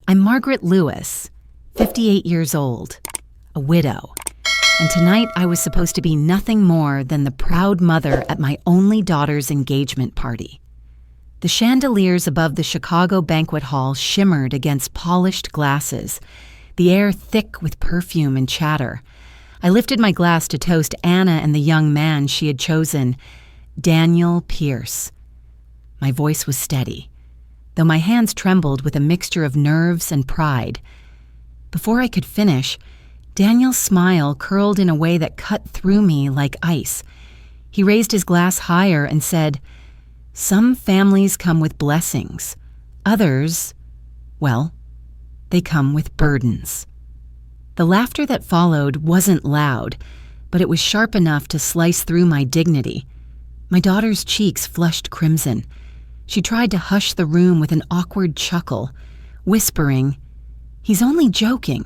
I'm Margaret Lewis, 58 years old, a widow, and tonight I was supposed to be nothing more than the proud mother at my only daughter's engagement party. The chandeliers above the Chicago banquet hall shimmered against polished glasses, the air thick with perfume and chatter. I lifted my glass to toast Anna and the young man she had chosen, Daniel Pierce. My voice was steady, though my hands trembled with a mixture of nerves and pride. Before I could finish, Daniel's smile curled in a way that cut through me like ice. He raised his glass higher and said, "Some families come with blessings. Others, well, they come with burdens." The laughter that followed wasn't loud, but it was sharp enough to slice through my dignity. My daughter's cheeks flushed crimson. She tried to hush the room with an awkward chuckle, whispering, "He's only joking."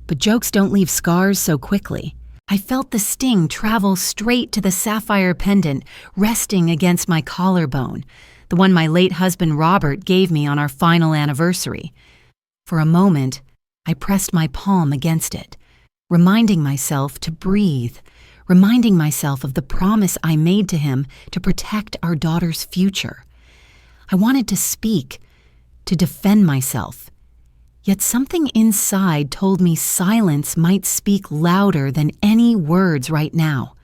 But jokes don't leave scars so quickly. I felt the sting travel straight to the sapphire pendant resting against my collarbone, the one my late husband Robert gave me on our final anniversary. For a moment, I pressed my palm against it, reminding myself to breathe, reminding myself of the promise I made to him to protect our daughter's future. I wanted to speak, to defend myself. Yet something inside told me silence might speak louder than any words right now.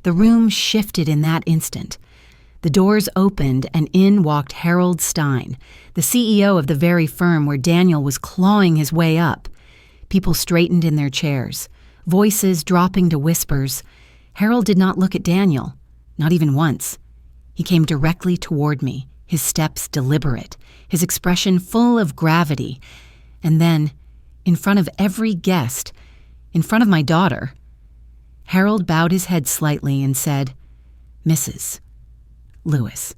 The room shifted in that instant. The doors opened and in walked Harold Stein, the CEO of the very firm where Daniel was clawing his way up. People straightened in their chairs, voices dropping to whispers. Harold did not look at Daniel, not even once. He came directly toward me, his steps deliberate, his expression full of gravity. And then, in front of every guest, in front of my daughter, Harold bowed his head slightly and said, "Mrs. Lewis,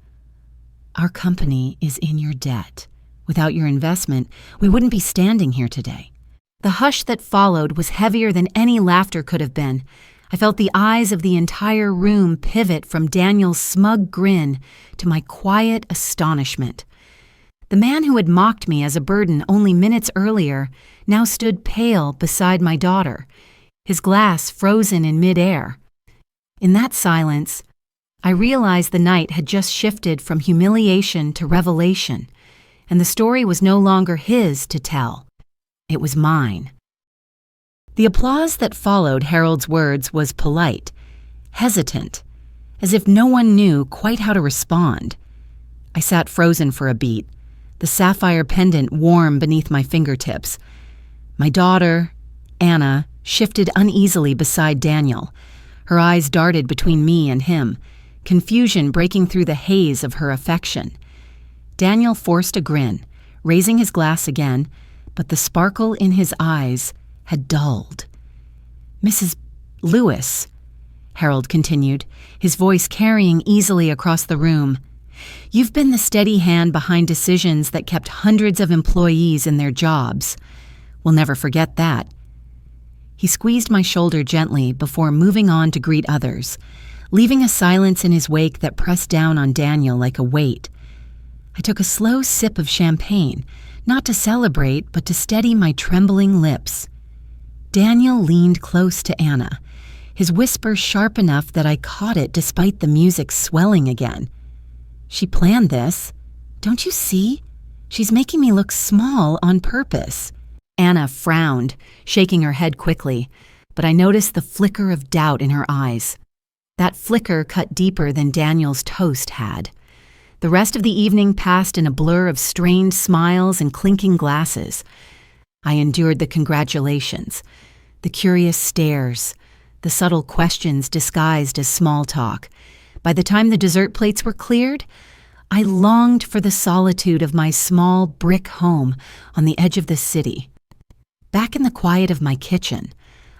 our company is in your debt. Without your investment, we wouldn't be standing here today." The hush that followed was heavier than any laughter could have been. I felt the eyes of the entire room pivot from Daniel's smug grin to my quiet astonishment. The man who had mocked me as a burden only minutes earlier now stood pale beside my daughter, his glass frozen in midair. In that silence, I realized the night had just shifted from humiliation to revelation, and the story was no longer his to tell. It was mine. The applause that followed Harold's words was polite, hesitant, as if no one knew quite how to respond. I sat frozen for a beat, the sapphire pendant warm beneath my fingertips. My daughter, Anna, shifted uneasily beside Daniel. Her eyes darted between me and him, confusion breaking through the haze of her affection. Daniel forced a grin, raising his glass again, but the sparkle in his eyes had dulled. "Mrs. Lewis," Harold continued, his voice carrying easily across the room, "you've been the steady hand behind decisions that kept hundreds of employees in their jobs. We'll never forget that." He squeezed my shoulder gently before moving on to greet others, leaving a silence in his wake that pressed down on Daniel like a weight. I took a slow sip of champagne, not to celebrate, but to steady my trembling lips. Daniel leaned close to Anna, his whisper sharp enough that I caught it despite the music swelling again. "She planned this. Don't you see? She's making me look small on purpose." Anna frowned, shaking her head quickly, but I noticed the flicker of doubt in her eyes. That flicker cut deeper than Daniel's toast had. The rest of the evening passed in a blur of strained smiles and clinking glasses. I endured the congratulations, the curious stares, the subtle questions disguised as small talk. By the time the dessert plates were cleared, I longed for the solitude of my small brick home on the edge of the city. Back in the quiet of my kitchen,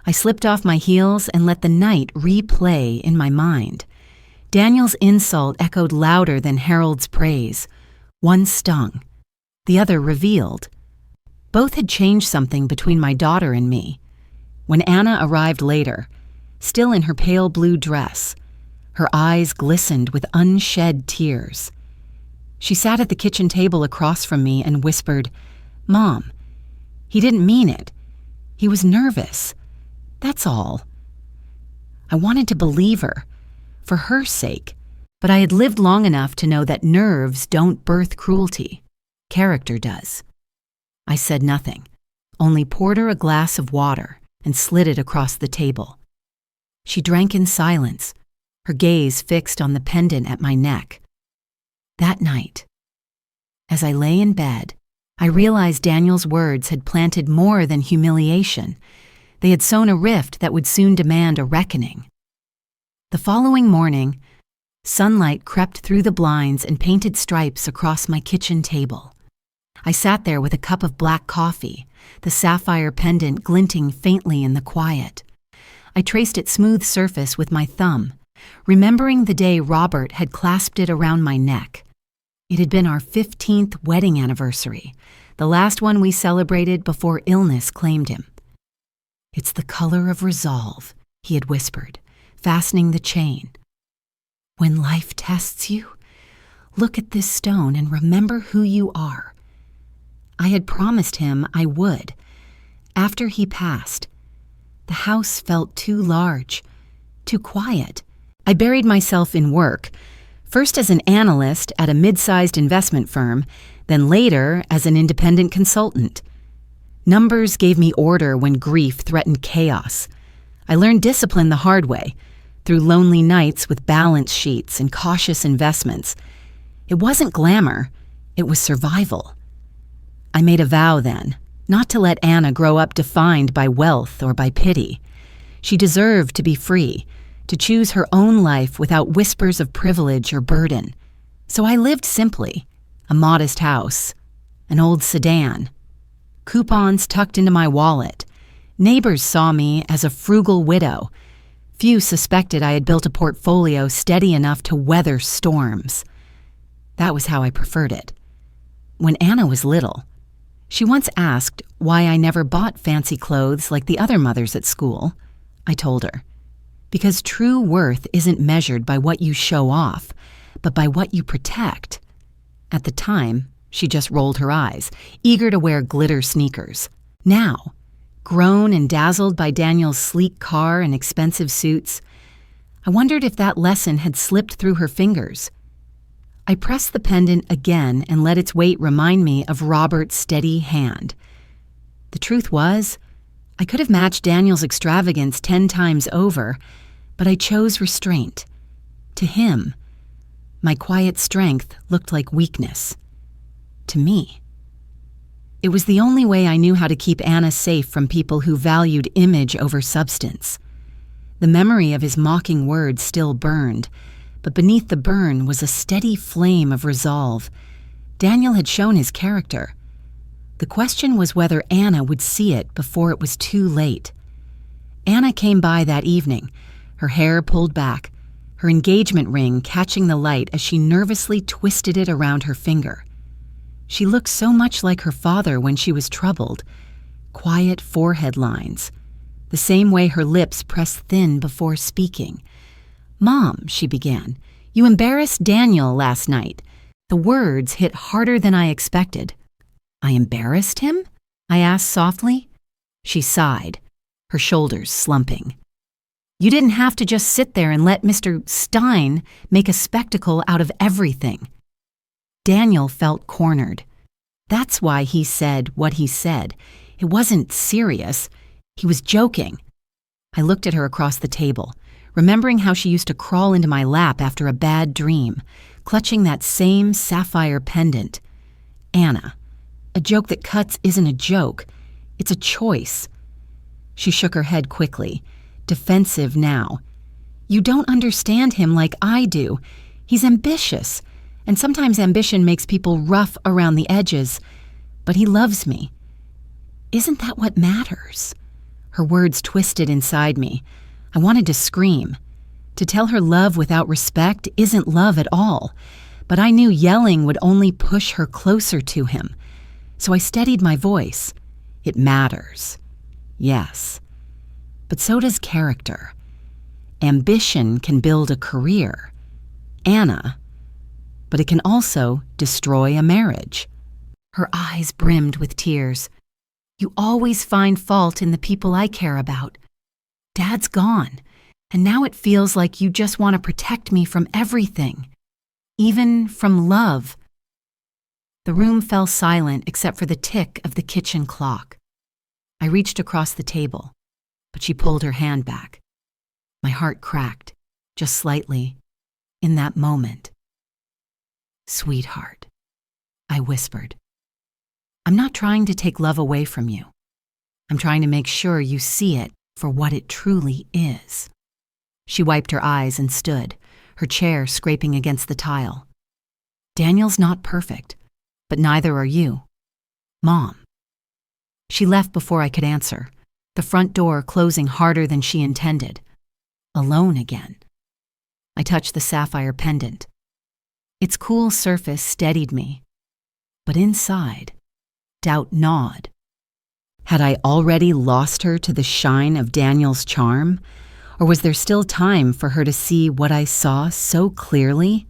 I slipped off my heels and let the night replay in my mind. Daniel's insult echoed louder than Harold's praise. One stung, the other revealed. Both had changed something between my daughter and me. When Anna arrived later, still in her pale blue dress, her eyes glistened with unshed tears. She sat at the kitchen table across from me and whispered, "Mom, he didn't mean it. He was nervous. That's all." I wanted to believe her, for her sake, but I had lived long enough to know that nerves don't birth cruelty. Character does. I said nothing, only poured her a glass of water and slid it across the table. She drank in silence, her gaze fixed on the pendant at my neck. That night, as I lay in bed, I realized Daniel's words had planted more than humiliation. They had sown a rift that would soon demand a reckoning. The following morning, sunlight crept through the blinds and painted stripes across my kitchen table. I sat there with a cup of black coffee, the sapphire pendant glinting faintly in the quiet. I traced its smooth surface with my thumb, remembering the day Robert had clasped it around my neck. It had been our 15th wedding anniversary, the last one we celebrated before illness claimed him. "It's the color of resolve," he had whispered, fastening the chain. "When life tests you, look at this stone and remember who you are." I had promised him I would. After he passed, the house felt too large, too quiet. I buried myself in work, first as an analyst at a mid-sized investment firm, then later as an independent consultant. Numbers gave me order when grief threatened chaos. I learned discipline the hard way, through lonely nights with balance sheets and cautious investments. It wasn't glamour, it was survival. I made a vow then, not to let Anna grow up defined by wealth or by pity. She deserved to be free, to choose her own life without whispers of privilege or burden. So I lived simply, a modest house, an old sedan, coupons tucked into my wallet. Neighbors saw me as a frugal widow. Few suspected I had built a portfolio steady enough to weather storms. That was how I preferred it. When Anna was little, she once asked why I never bought fancy clothes like the other mothers at school. I told her, because true worth isn't measured by what you show off, but by what you protect. At the time, she just rolled her eyes, eager to wear glitter sneakers. Now, grown and dazzled by Daniel's sleek car and expensive suits, I wondered if that lesson had slipped through her fingers. I pressed the pendant again and let its weight remind me of Robert's steady hand. The truth was, I could have matched Daniel's extravagance 10 times over, but I chose restraint. To him, my quiet strength looked like weakness. To me, it was the only way I knew how to keep Anna safe from people who valued image over substance. The memory of his mocking words still burned, but beneath the burn was a steady flame of resolve. Daniel had shown his character. The question was whether Anna would see it before it was too late. Anna came by that evening, her hair pulled back, her engagement ring catching the light as she nervously twisted it around her finger. She looked so much like her father when she was troubled, quiet forehead lines, the same way her lips pressed thin before speaking. "Mom," she began, "you embarrassed Daniel last night." The words hit harder than I expected. "I embarrassed him?" I asked softly. She sighed, her shoulders slumping. "You didn't have to just sit there and let Mr. Stein make a spectacle out of everything." Daniel felt cornered. That's why he said what he said. It wasn't serious. He was joking. I looked at her across the table, remembering how she used to crawl into my lap after a bad dream, clutching that same sapphire pendant. Anna, a joke that cuts isn't a joke. It's a choice. She shook her head quickly, defensive now. "You don't understand him like I do. He's ambitious, and sometimes ambition makes people rough around the edges. But he loves me. Isn't that what matters?" Her words twisted inside me. I wanted to scream. To tell her love without respect isn't love at all. But I knew yelling would only push her closer to him. So I steadied my voice. It matters. Yes. But so does character. Ambition can build a career. Anna. But it can also destroy a marriage. Her eyes brimmed with tears. "You always find fault in the people I care about. Dad's gone, and now it feels like you just want to protect me from everything, even from love." The room fell silent except for the tick of the kitchen clock. I reached across the table, but she pulled her hand back. My heart cracked, just slightly, in that moment. "Sweetheart," I whispered, "I'm not trying to take love away from you. I'm trying to make sure you see it for what it truly is." She wiped her eyes and stood, her chair scraping against the tile. "Daniel's not perfect, but neither are you, Mom." She left before I could answer, the front door closing harder than she intended. Alone again. I touched the sapphire pendant. Its cool surface steadied me, but inside, doubt gnawed. Had I already lost her to the shine of Daniel's charm, or was there still time for her to see what I saw so clearly?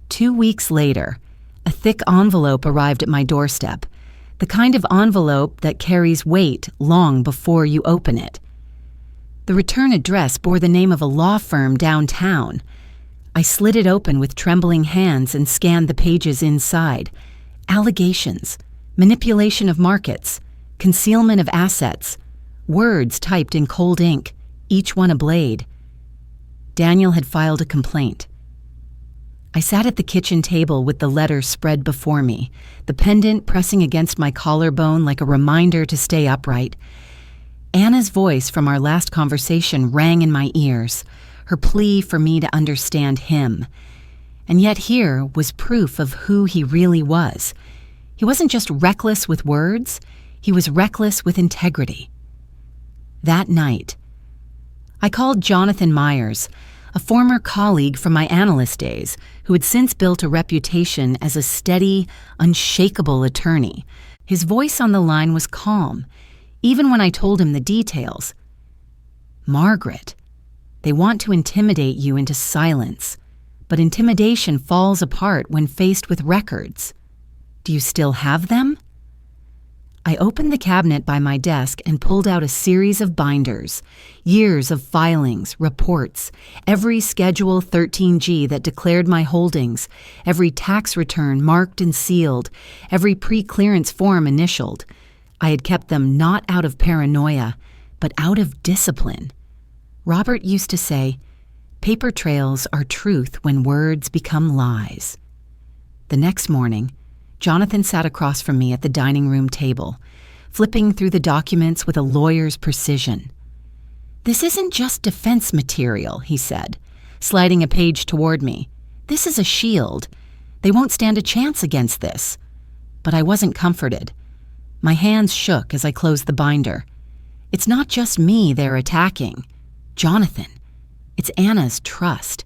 2 weeks later, a thick envelope arrived at my doorstep, the kind of envelope that carries weight long before you open it. The return address bore the name of a law firm downtown. I slid it open with trembling hands and scanned the pages inside. Allegations, manipulation of markets, concealment of assets, words typed in cold ink, each one a blade. Daniel had filed a complaint. I sat at the kitchen table with the letter spread before me, the pendant pressing against my collarbone like a reminder to stay upright. Anna's voice from our last conversation rang in my ears, her plea for me to understand him. And yet here was proof of who he really was. He wasn't just reckless with words, he was reckless with integrity. That night, I called Jonathan Myers, a former colleague from my analyst days who had since built a reputation as a steady, unshakable attorney. His voice on the line was calm, even when I told him the details. "Margaret, they want to intimidate you into silence, but intimidation falls apart when faced with records. Do you still have them?" I opened the cabinet by my desk and pulled out a series of binders, years of filings, reports, every Schedule 13G that declared my holdings, every tax return marked and sealed, every pre-clearance form initialed. I had kept them not out of paranoia, but out of discipline. Robert used to say, "Paper trails are truth when words become lies." The next morning, Jonathan sat across from me at the dining room table, flipping through the documents with a lawyer's precision. "This isn't just defense material," he said, sliding a page toward me. "This is a shield. They won't stand a chance against this." But I wasn't comforted. My hands shook as I closed the binder. It's not just me they're attacking. Jonathan. It's Anna's trust.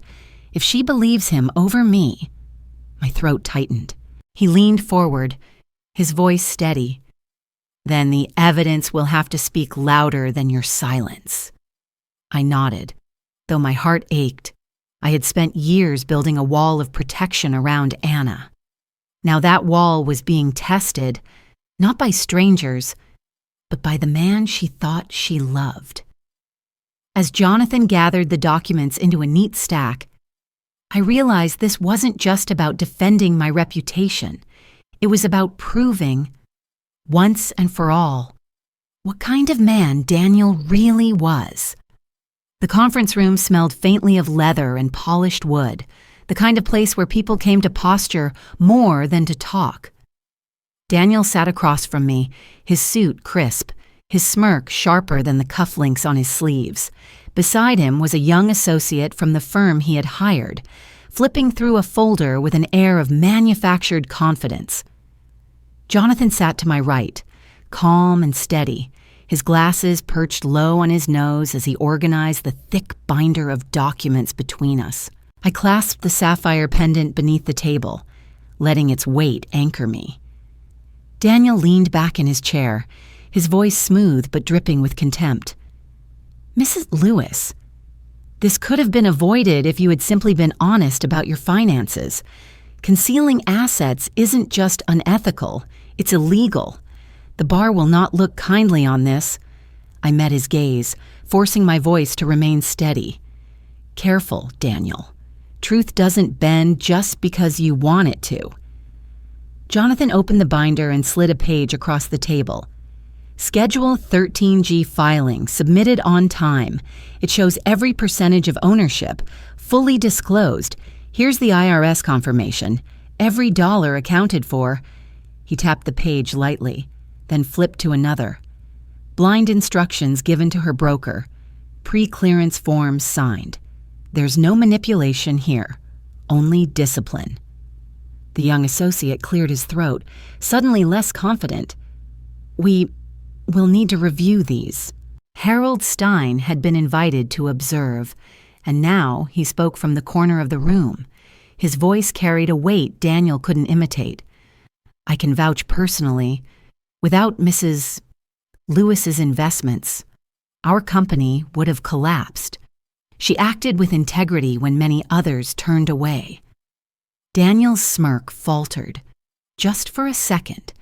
If she believes him over me... My throat tightened. He leaned forward, his voice steady. "Then the evidence will have to speak louder than your silence." I nodded, though my heart ached. I had spent years building a wall of protection around Anna. Now that wall was being tested, not by strangers, but by the man she thought she loved. As Jonathan gathered the documents into a neat stack, I realized this wasn't just about defending my reputation. It was about proving, once and for all, what kind of man Daniel really was. The conference room smelled faintly of leather and polished wood, the kind of place where people came to posture more than to talk. Daniel sat across from me, his suit crisp, his smirk sharper than the cufflinks on his sleeves. Beside him was a young associate from the firm he had hired, flipping through a folder with an air of manufactured confidence. Jonathan sat to my right, calm and steady, his glasses perched low on his nose as he organized the thick binder of documents between us. I clasped the sapphire pendant beneath the table, letting its weight anchor me. Daniel leaned back in his chair, his voice smooth but dripping with contempt. "Mrs. Lewis, this could have been avoided if you had simply been honest about your finances. Concealing assets isn't just unethical, It's illegal. The bar will not look kindly on this. I met his gaze, forcing my voice to remain steady. Careful, Daniel. Truth doesn't bend just because you want it to. Jonathan opened the binder and slid a page across the table. Schedule 13G filing, submitted on time. It shows every percentage of ownership, fully disclosed. Here's the IRS confirmation. Every dollar accounted for. He tapped the page lightly, then flipped to another. Blind instructions given to her broker. Pre-clearance forms signed. There's no manipulation here, only discipline. The young associate cleared his throat, suddenly less confident. We'll need to review these. Harold Stein had been invited to observe, and now he spoke from the corner of the room. His voice carried a weight Daniel couldn't imitate. I can vouch personally, without Mrs. Lewis's investments, our company would have collapsed. She acted with integrity when many others turned away. Daniel's smirk faltered, just for a second,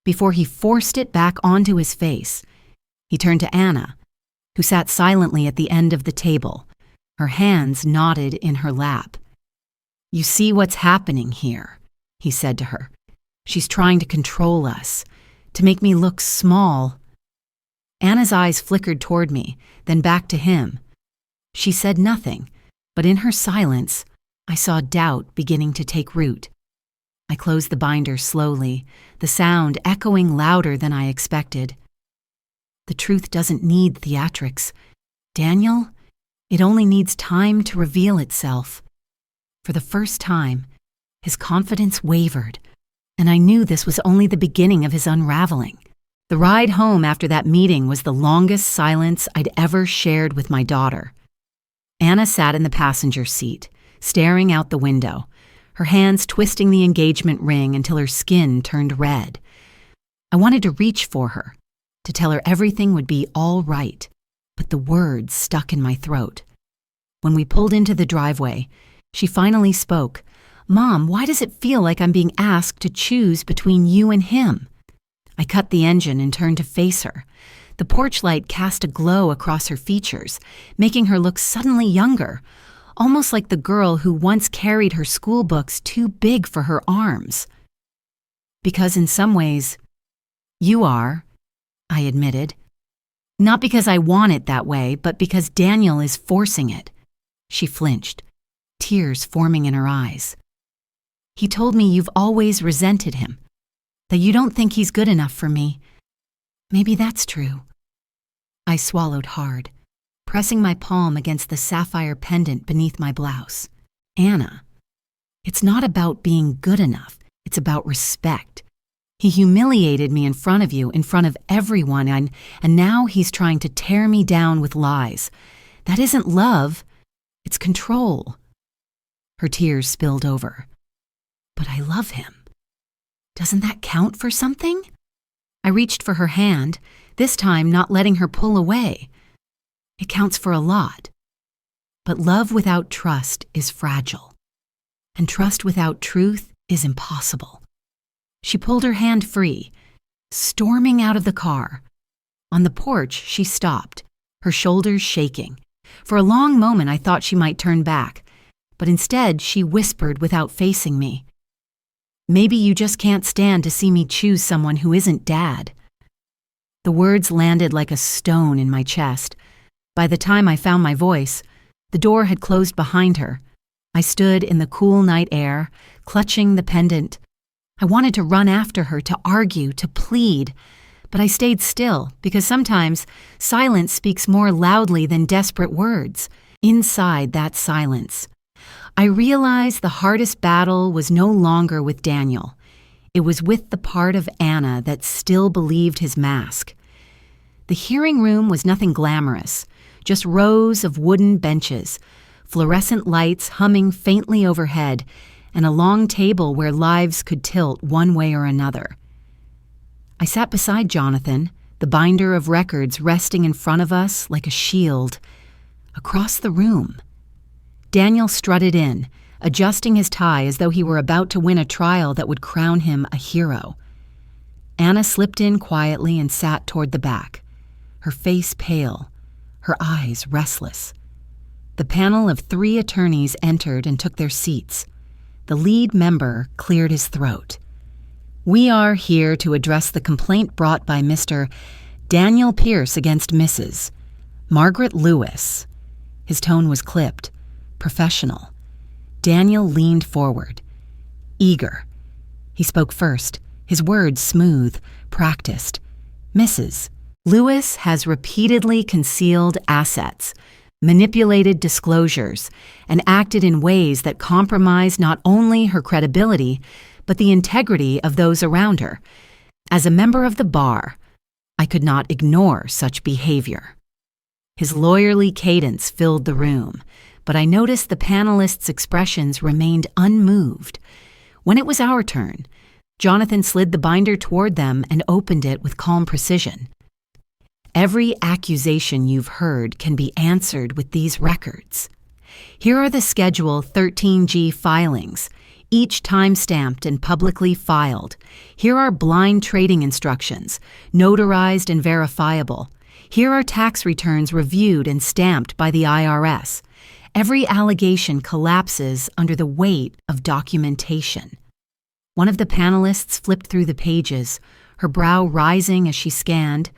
before he forced it back onto his face. He turned to Anna, who sat silently at the end of the table, her hands knotted in her lap. "You see what's happening here," he said to her. "She's trying to control us, to make me look small." Anna's eyes flickered toward me, then back to him. She said nothing, but in her silence, I saw doubt beginning to take root. I closed the binder slowly, the sound echoing louder than I expected. The truth doesn't need theatrics. Daniel, it only needs time to reveal itself. For the first time, his confidence wavered, and I knew this was only the beginning of his unraveling. The ride home after that meeting was the longest silence I'd ever shared with my daughter. Anna sat in the passenger seat, staring out the window, her hands twisting the engagement ring until her skin turned red. I wanted to reach for her, to tell her everything would be all right, but the words stuck in my throat. When we pulled into the driveway, she finally spoke. "Mom, why does it feel like I'm being asked to choose between you and him?" I cut the engine and turned to face her. The porch light cast a glow across her features, making her look suddenly younger, almost like the girl who once carried her school books too big for her arms. "Because in some ways, you are," I admitted. "Not because I want it that way, but because Daniel is forcing it." She flinched, tears forming in her eyes. "He told me you've always resented him, that you don't think he's good enough for me. Maybe that's true." I swallowed hard, pressing my palm against the sapphire pendant beneath my blouse. "Anna, it's not about being good enough. It's about respect. He humiliated me in front of you, in front of everyone, and now he's trying to tear me down with lies. That isn't love. It's control." Her tears spilled over. "But I love him. Doesn't that count for something?" I reached for her hand, this time not letting her pull away. "It counts for a lot. But love without trust is fragile, and trust without truth is impossible." She pulled her hand free, storming out of the car. On the porch, she stopped, her shoulders shaking. For a long moment, I thought she might turn back, but instead, she whispered without facing me. "Maybe you just can't stand to see me choose someone who isn't Dad." The words landed like a stone in my chest. By the time I found my voice, the door had closed behind her. I stood in the cool night air, clutching the pendant. I wanted to run after her, to argue, to plead, but I stayed still because sometimes silence speaks more loudly than desperate words. Inside that silence, I realized the hardest battle was no longer with Daniel. It was with the part of Anna that still believed his mask. The hearing room was nothing glamorous, just rows of wooden benches, fluorescent lights humming faintly overhead, and a long table where lives could tilt one way or another. I sat beside Jonathan, the binder of records resting in front of us like a shield. Across the room, Daniel strutted in, adjusting his tie as though he were about to win a trial that would crown him a hero. Anna slipped in quietly and sat toward the back, her face pale, her eyes restless. The panel of 3 attorneys entered and took their seats. The lead member cleared his throat. "We are here to address the complaint brought by Mr. Daniel Pierce against Mrs. Margaret Lewis." His tone was clipped, professional. Daniel leaned forward, eager. He spoke first, his words smooth, practiced. "Mrs. Lewis has repeatedly concealed assets, manipulated disclosures, and acted in ways that compromise not only her credibility, but the integrity of those around her. As a member of the bar, I could not ignore such behavior." His lawyerly cadence filled the room, but I noticed the panelists' expressions remained unmoved. When it was our turn, Jonathan slid the binder toward them and opened it with calm precision. "Every accusation you've heard can be answered with these records. Here are the Schedule 13G filings, each time-stamped and publicly filed. Here are blind trading instructions, notarized and verifiable. Here are tax returns reviewed and stamped by the IRS. Every allegation collapses under the weight of documentation." One of the panelists flipped through the pages, her brow rising as she scanned.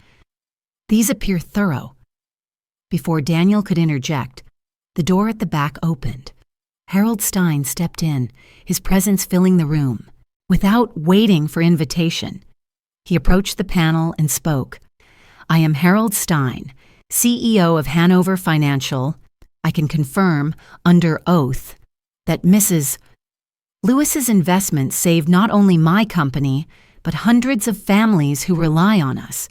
"These appear thorough." Before Daniel could interject, the door at the back opened. Harold Stein stepped in, his presence filling the room. Without waiting for invitation, he approached the panel and spoke. "I am Harold Stein, CEO of Hanover Financial. I can confirm, under oath, that Mrs. Lewis's investments saved not only my company, but hundreds of families who rely on us.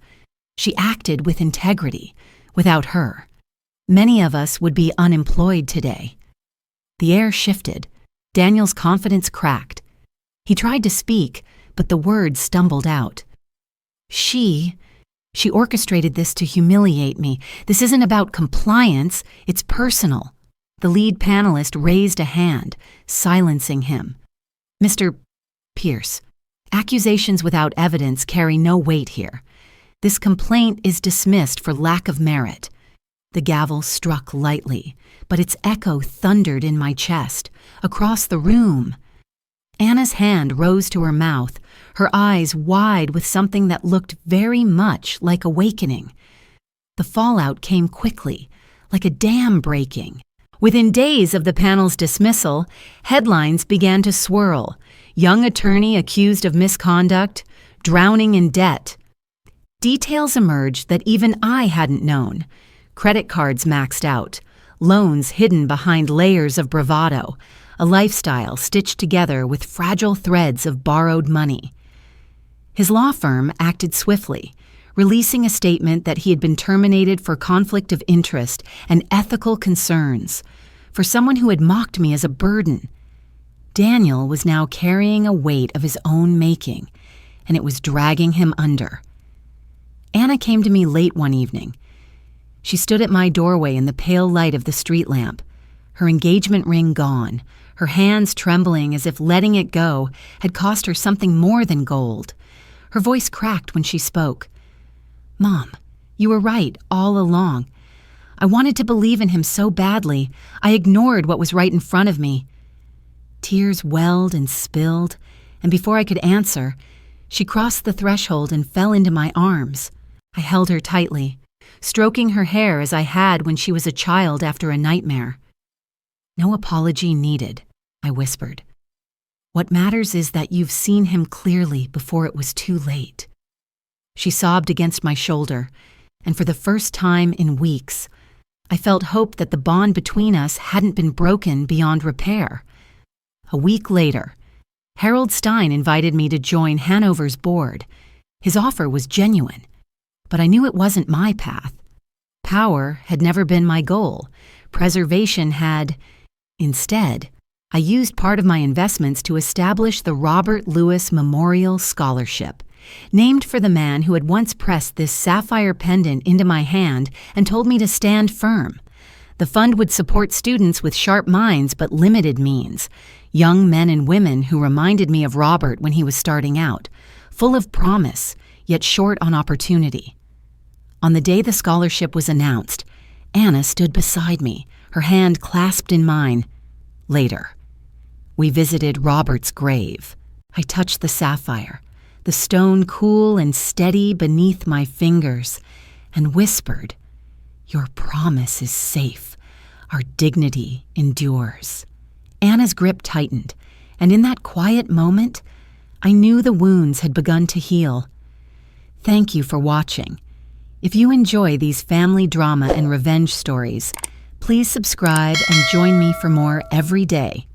She acted with integrity. Without her, many of us would be unemployed today." The air shifted. Daniel's confidence cracked. He tried to speak, but the words stumbled out. She orchestrated this to humiliate me. This isn't about compliance, it's personal." The lead panelist raised a hand, silencing him. "Mr. Pierce, accusations without evidence carry no weight here. This complaint is dismissed for lack of merit." The gavel struck lightly, but its echo thundered in my chest, across the room. Anna's hand rose to her mouth, her eyes wide with something that looked very much like awakening. The fallout came quickly, like a dam breaking. Within days of the panel's dismissal, headlines began to swirl. Young attorney accused of misconduct, drowning in debt. Details emerged that even I hadn't known. Credit cards maxed out, loans hidden behind layers of bravado, a lifestyle stitched together with fragile threads of borrowed money. His law firm acted swiftly, releasing a statement that he had been terminated for conflict of interest and ethical concerns, for someone who had mocked me as a burden. Daniel was now carrying a weight of his own making, and it was dragging him under. Anna came to me late one evening. She stood at my doorway in the pale light of the street lamp, her engagement ring gone, her hands trembling as if letting it go had cost her something more than gold. Her voice cracked when she spoke. "Mom, you were right all along. I wanted to believe in him so badly, I ignored what was right in front of me." Tears welled and spilled, and before I could answer, she crossed the threshold and fell into my arms. I held her tightly, stroking her hair as I had when she was a child after a nightmare. "No apology needed," I whispered. "What matters is that you've seen him clearly before it was too late." She sobbed against my shoulder, and for the first time in weeks, I felt hope that the bond between us hadn't been broken beyond repair. A week later, Harold Stein invited me to join Hanover's board. His offer was genuine, but I knew it wasn't my path. Power had never been my goal. Preservation had. Instead, I used part of my investments to establish the Robert Lewis Memorial Scholarship, named for the man who had once pressed this sapphire pendant into my hand and told me to stand firm. The fund would support students with sharp minds but limited means, young men and women who reminded me of Robert when he was starting out, full of promise, yet short on opportunity. On the day the scholarship was announced, Anna stood beside me, her hand clasped in mine. Later, we visited Robert's grave. I touched the sapphire, the stone cool and steady beneath my fingers, and whispered, "Your promise is safe. Our dignity endures." Anna's grip tightened, and in that quiet moment, I knew the wounds had begun to heal. Thank you for watching. If you enjoy these family drama and revenge stories, please subscribe and join me for more every day.